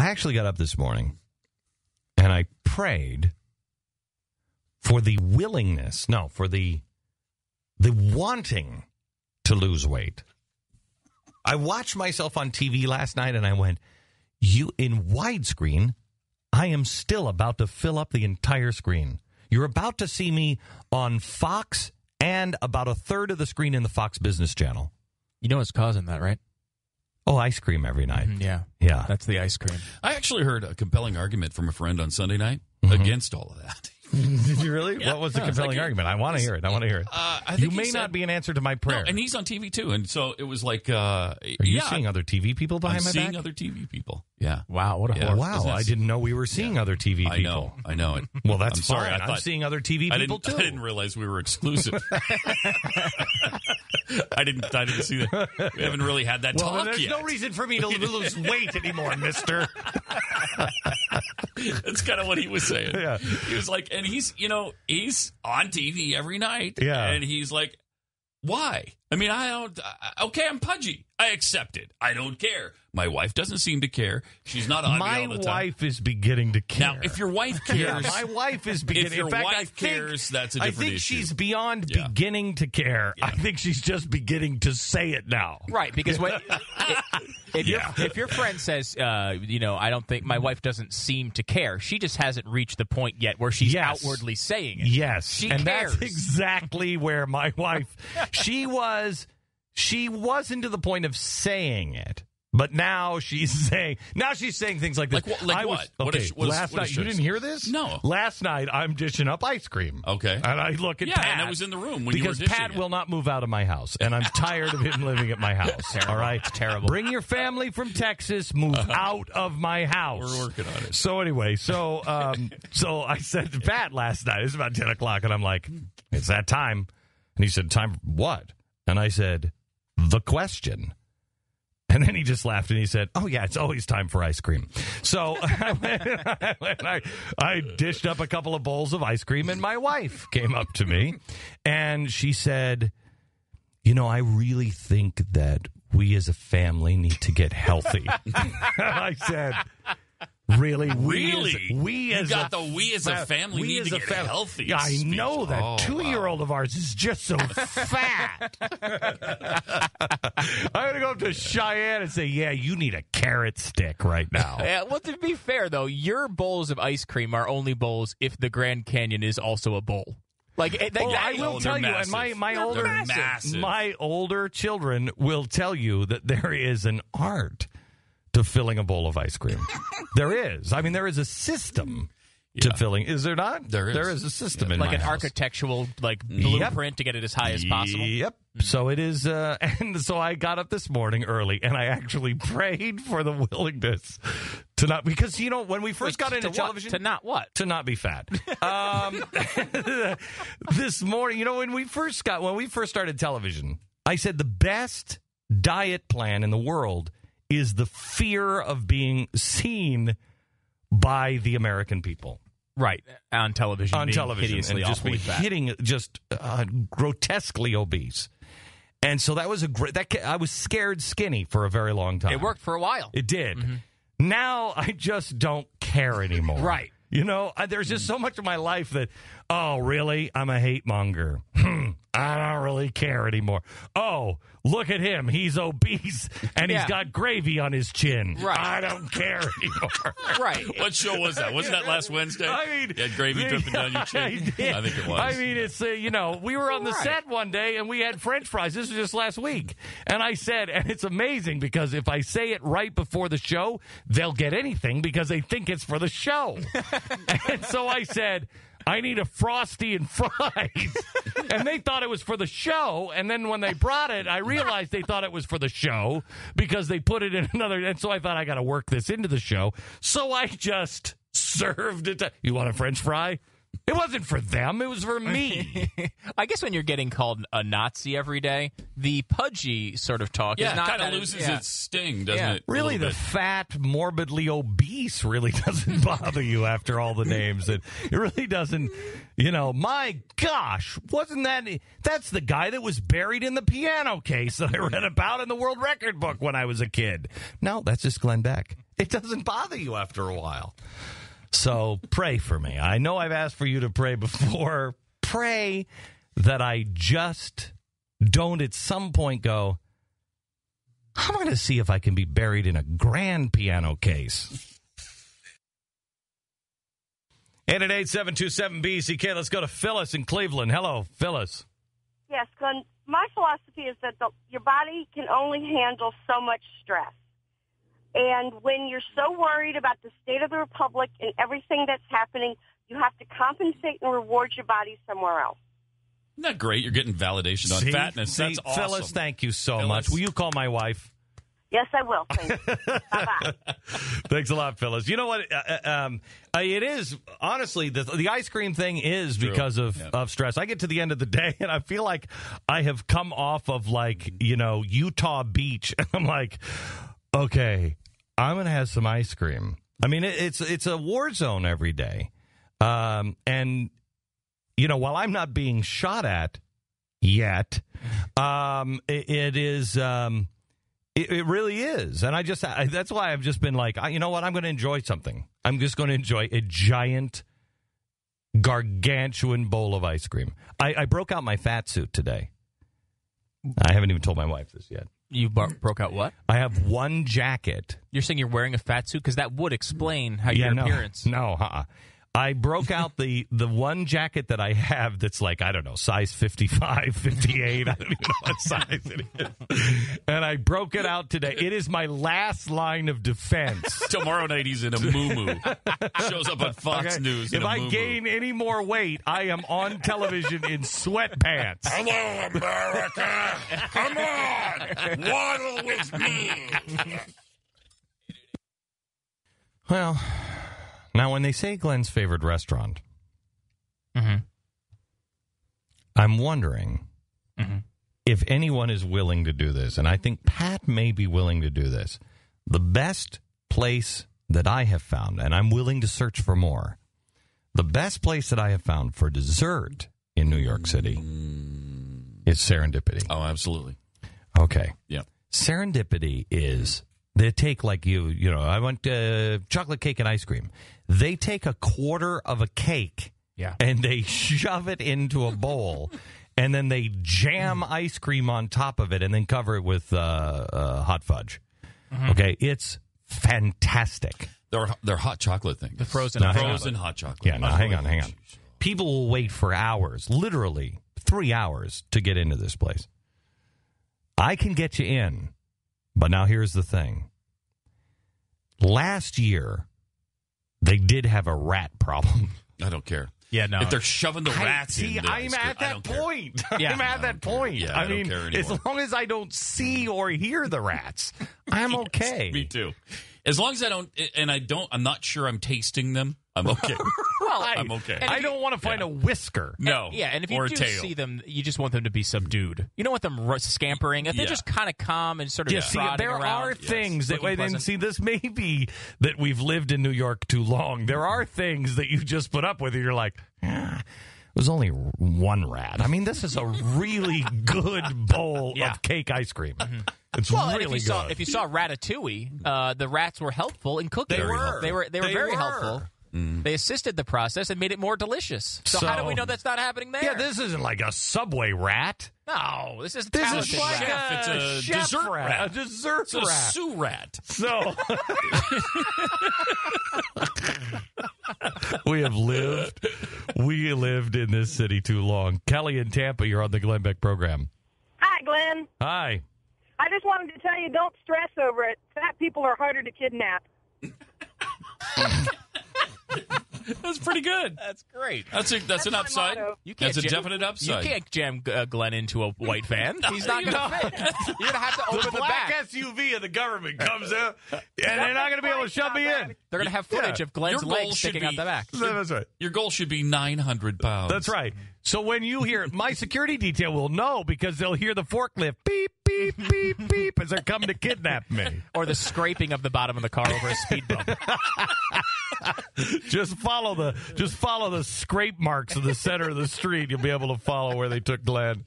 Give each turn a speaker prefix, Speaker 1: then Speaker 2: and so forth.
Speaker 1: I actually got up this morning and I prayed for the willingness, no, for the wanting to lose weight. I watched myself on TV last night and I went, in widescreen, I am still about to fill up the entire screen. You're about to see me on Fox and about a third of the screen in the Fox Business Channel.
Speaker 2: You know what's causing that, right?
Speaker 1: Oh, ice cream every night.
Speaker 2: Yeah. That's the ice cream.
Speaker 3: I actually heard a compelling argument from a friend on Sunday night against all of that.
Speaker 1: Did you really?
Speaker 3: Yeah.
Speaker 1: What was the compelling argument? I want to hear it.
Speaker 3: I think
Speaker 1: you may not be an answer to my prayer.
Speaker 3: No, and he's on TV too, and so it was like,
Speaker 1: Are you seeing other TV people behind my back?
Speaker 3: I'm seeing other TV people. Yeah.
Speaker 2: Wow, what a horror.
Speaker 1: Wow, I didn't know we were seeing other TV people.
Speaker 3: I know it.
Speaker 1: Well, that's
Speaker 3: I'm sorry.
Speaker 1: fine. I'm seeing other TV people too.
Speaker 3: I didn't realize we were exclusive. I didn't see that. We haven't really had that talk
Speaker 1: there's
Speaker 3: yet.
Speaker 1: No reason for me to lose weight anymore, mister.
Speaker 3: That's kind of what he was saying.
Speaker 1: Yeah.
Speaker 3: He was like, and he's on TV every night.
Speaker 1: Yeah.
Speaker 3: And he's like, why? I mean, okay, I'm pudgy. I accept it. I don't care. My wife doesn't seem to care. She's not on me all the time.
Speaker 1: My wife is beginning to care.
Speaker 3: Now, if your wife cares...
Speaker 1: Yeah, my wife is beginning...
Speaker 3: If your
Speaker 1: in fact,
Speaker 3: wife cares, that's a different issue.
Speaker 1: I think she's beyond beginning to care. Yeah. I think she's just beginning to say it now.
Speaker 2: Right, because if your friend says, I don't think my wife doesn't seem to care, she just hasn't reached the point yet where she's outwardly saying it.
Speaker 1: Yes.
Speaker 2: She
Speaker 1: and
Speaker 2: cares.
Speaker 1: That's exactly where my wife... She wasn't to the point of saying it. But now she's saying things like this.
Speaker 3: Like what?
Speaker 1: Okay,
Speaker 3: last
Speaker 1: night, you didn't hear this?
Speaker 3: No.
Speaker 1: Last night, I'm dishing up ice cream.
Speaker 3: Okay.
Speaker 1: And I look at Pat.
Speaker 3: Yeah, and I was in the room when you were
Speaker 1: because
Speaker 3: dishing
Speaker 1: Pat
Speaker 3: it.
Speaker 1: will not move out of my house, and I'm tired of him living at my house.
Speaker 2: Terrible.
Speaker 1: All right?
Speaker 2: Terrible.
Speaker 1: Bring your family from Texas, move out of my house.
Speaker 3: We're working on it.
Speaker 1: So anyway, so I said to Pat last night, it was about 10 o'clock, and I'm like, it's that time. And he said, time for what? And I said, the question. And then he just laughed and he said, oh, yeah, it's always time for ice cream. So I dished up a couple of bowls of ice cream, and my wife came up to me and she said, I really think that we as a family need to get healthy. And I said, really? We as
Speaker 3: a family need to get healthy.
Speaker 1: Yeah, I know that 2-year-old of ours is just so fat. I'm going to go up to Cheyenne and say, yeah, you need a carrot stick right now.
Speaker 2: Yeah, well, to be fair, though, your bowls of ice cream are only bowls if the Grand Canyon is also a bowl.
Speaker 1: I will tell you, and my older children will tell you that there is an art to filling a bowl of ice cream. There is. I mean, there is a system to filling. Is there not?
Speaker 3: There is.
Speaker 1: There is a system in my
Speaker 2: an
Speaker 1: house.
Speaker 2: architectural blueprint to get it as high as possible.
Speaker 1: Yep. So it is, and so I got up this morning early, and I actually prayed for the willingness to not, because, when we first got into television...
Speaker 2: To not what?
Speaker 1: To not be fat. This morning, when we first started television, I said the best diet plan in the world is the fear of being seen by the American people.
Speaker 2: Right, on television.
Speaker 1: On television.
Speaker 2: Hideously,
Speaker 1: and just
Speaker 2: awfully fat.
Speaker 1: hitting grotesquely obese. And so that was I was scared skinny for a very long time.
Speaker 2: It worked for a while.
Speaker 1: It did. Mm-hmm. Now I just don't care anymore.
Speaker 2: Right.
Speaker 1: There's just so much of my life that, oh, really? I'm a hate monger. I don't really care anymore. Oh, look at him. He's obese, and he's got gravy on his chin.
Speaker 2: Right.
Speaker 1: I don't care anymore.
Speaker 2: Right.
Speaker 3: What show was that? Wasn't that last Wednesday?
Speaker 1: I mean,
Speaker 3: you had gravy dripping down your chin? I think it was.
Speaker 1: I mean, it's, we were on the set one day, and we had French fries. This was just last week. And I said, and it's amazing, because if I say it right before the show, they'll get anything because they think it's for the show. And so I said, I need a Frosty and fries. And they thought it was for the show. And then when they brought it, I realized they thought it was for the show because they put it in another. And so I thought I got to work this into the show. So I just served it. You want a French fry? It wasn't for them. It was for me.
Speaker 2: I guess when you're getting called a Nazi every day, the pudgy sort of talk is not
Speaker 3: kind of loses its sting, doesn't it?
Speaker 1: Really, the fat, morbidly obese really doesn't bother you after all the names. It really doesn't, my gosh, wasn't that's the guy that was buried in the piano case that I read about in the World Record book when I was a kid. No, that's just Glenn Beck. It doesn't bother you after a while. So pray for me. I know I've asked for you to pray before. Pray that I just don't at some point go, I'm going to see if I can be buried in a grand piano case. 888-727-BCK. Let's go to Phyllis in Cleveland. Hello, Phyllis.
Speaker 4: Yes, Glenn. My philosophy is that your body can only handle so much stress. And when you're so worried about the state of the republic and everything that's happening, you have to compensate and reward your body somewhere else.
Speaker 3: Isn't that great? You're getting validation on fatness. That's awesome.
Speaker 1: Phyllis, thank you so much. Will you call my wife?
Speaker 4: Yes, I will. Thanks. Bye-bye.
Speaker 1: Thanks a lot, Phyllis. You know what? It is, honestly, the ice cream thing is because of stress. I get to the end of the day, and I feel like I have come off of, Utah Beach. And I'm like, okay, I'm going to have some ice cream. I mean, it's a war zone every day. And, while I'm not being shot at yet, it is... It really is. And that's why I've just been like, you know what? I'm going to enjoy something. I'm just going to enjoy a giant, gargantuan bowl of ice cream. I broke out my fat suit today. I haven't even told my wife this yet.
Speaker 2: You broke out what?
Speaker 1: I have one jacket.
Speaker 2: You're saying you're wearing a fat suit? Because that would explain how your appearance.
Speaker 1: No, I broke out the one jacket that I have that's like, I don't know, size 55, 58. I don't even know what size it is. And I broke it out today. It is my last line of defense.
Speaker 3: Tomorrow night he's in a muumuu. Shows up on Fox News in
Speaker 1: If I
Speaker 3: muumuu.
Speaker 1: gain any more weight, I am on television in sweatpants.
Speaker 3: Hello, America. Come on. Waddle with me.
Speaker 1: Well... Now, when they say Glenn's favorite restaurant, I'm wondering if anyone is willing to do this, and I think Pat may be willing to do this. The best place that I have found, and I'm willing to search for more, the best place that I have found for dessert in New York City is Serendipity.
Speaker 3: Oh, absolutely.
Speaker 1: Okay.
Speaker 3: Yeah.
Speaker 1: Serendipity is... They take I went to chocolate cake and ice cream. They take a quarter of a cake and they shove it into a bowl and then they jam ice cream on top of it and then cover it with hot fudge. Okay, it's fantastic.
Speaker 3: They're hot chocolate things.
Speaker 2: The frozen
Speaker 3: hot chocolate.
Speaker 1: Yeah, no, hang on. People will wait for hours, literally 3 hours to get into this place. I can get you in. But now here's the thing. Last year, they did have a rat problem.
Speaker 3: I don't care.
Speaker 2: Yeah, no.
Speaker 3: If they're shoving the rats in,
Speaker 1: I'm at that point.
Speaker 2: Yeah.
Speaker 1: I'm at that point.
Speaker 3: Yeah,
Speaker 1: I
Speaker 3: don't
Speaker 1: mean,
Speaker 3: care anymore.
Speaker 1: as long as I don't see or hear the rats, I'm okay.
Speaker 3: Me too. As long as I don't, and I'm not sure I'm tasting them, I'm okay. I'm okay.
Speaker 1: I don't want to find a whisker.
Speaker 3: No.
Speaker 2: And if you do see them, you just want them to be subdued. You don't want them scampering. If they're just kind of calm and sort of trotting
Speaker 1: there
Speaker 2: around.
Speaker 1: are things that,
Speaker 2: looking
Speaker 1: and see, this may be that we've lived in New York too long. There are things that you just put up with and you're like, it was only one rat. I mean, this is a really good bowl of cake ice cream. It's really good.
Speaker 2: If you saw Ratatouille, the rats were helpful in cooking. They were very helpful. They assisted the process and made it more delicious. So how do we know that's not happening there?
Speaker 1: Yeah, this isn't like a Subway rat.
Speaker 2: No, this is
Speaker 1: like
Speaker 3: It's a dessert rat.
Speaker 1: A dessert
Speaker 3: it's rat. It's a Sue rat.
Speaker 1: So we lived in this city too long. Kelly in Tampa, you're on the Glenn Beck program.
Speaker 4: Hi, Glenn.
Speaker 1: Hi.
Speaker 4: I just wanted to tell you, don't stress over it. Fat people are harder to kidnap.
Speaker 3: That's pretty good.
Speaker 2: That's great.
Speaker 3: That's an upside. That's a definite upside.
Speaker 2: You can't jam Glenn into a white van. He's not going to fit. You're going to have to open the
Speaker 1: black
Speaker 2: back.
Speaker 1: SUV of the government comes out, and they're not going to be able to shove me in.
Speaker 2: They're going to have footage of Glenn's legs sticking out the back.
Speaker 1: That's right.
Speaker 3: Your goal should be 900 pounds.
Speaker 1: That's right. So when you hear, my security detail will know because they'll hear the forklift beep, beep, beep, beep as they're coming to kidnap me.
Speaker 2: Or the scraping of the bottom of the car over a speed bump.
Speaker 1: Just follow the scrape marks in the center of the street. You'll be able to follow where they took Glenn.